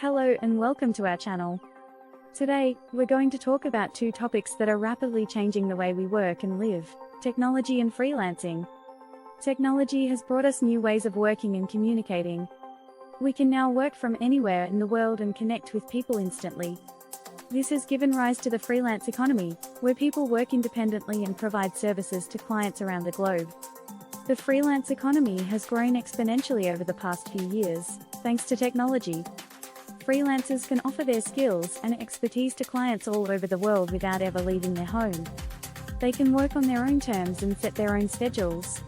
Hello and welcome to our channel. Today, we're going to talk about two topics that are rapidly changing the way we work and live: technology and freelancing. Technology has brought us new ways of working and communicating. We can now work from anywhere in the world and connect with people instantly. This has given rise to the freelance economy, where people work independently and provide services to clients around the globe. The freelance economy has grown exponentially over the past few years, thanks to technology. Freelancers can offer their skills and expertise to clients all over the world without ever leaving their home. They can work on their own terms and set their own schedules.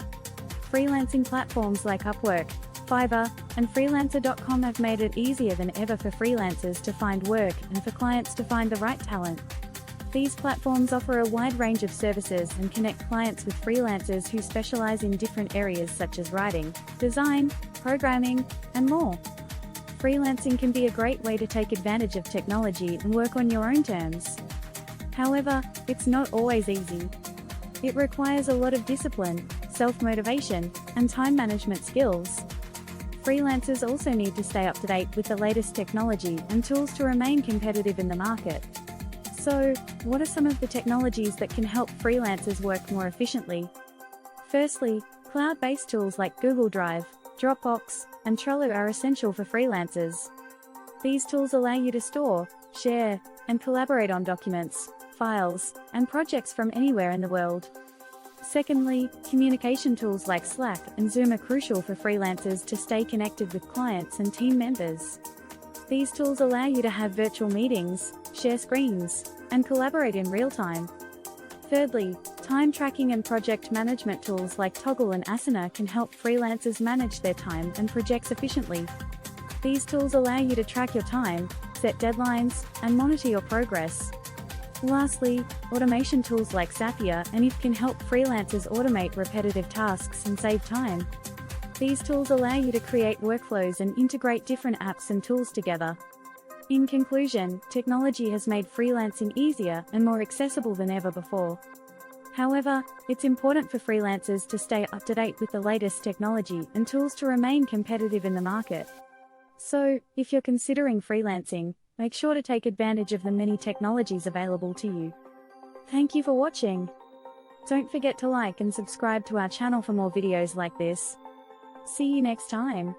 Freelancing platforms like Upwork, Fiverr, and freelancer.com have made it easier than ever for freelancers to find work and for clients to find the right talent. These platforms offer a wide range of services and connect clients with freelancers who specialize in different areas such as writing, design, programming, and more. Freelancing can be a great way to take advantage of technology and work on your own terms. However, it's not always easy. It requires a lot of discipline, self-motivation, and time management skills. Freelancers also need to stay up to date with the latest technology and tools to remain competitive in the market. So, what are some of the technologies that can help freelancers work more efficiently? Firstly, cloud-based tools like Google Drive, Dropbox, and Trello are essential for freelancers. These tools allow you to store, share, and collaborate on documents, files, and projects from anywhere in the world. Secondly, communication tools like Slack and Zoom are crucial for freelancers to stay connected with clients and team members. These tools allow you to have virtual meetings, share screens, and collaborate in real time. Thirdly, time tracking and project management tools like Trello and Asana can help freelancers manage their time and projects efficiently. These tools allow you to track your time, set deadlines, and monitor your progress. Lastly, automation tools like Zapier and If can help freelancers automate repetitive tasks and save time. These tools allow you to create workflows and integrate different apps and tools together. In conclusion, technology has made freelancing easier and more accessible than ever before. However, it's important for freelancers to stay up to date with the latest technology and tools to remain competitive in the market. So, if you're considering freelancing, make sure to take advantage of the many technologies available to you. Thank you for watching. Don't forget to like and subscribe to our channel for more videos like this. See you next time.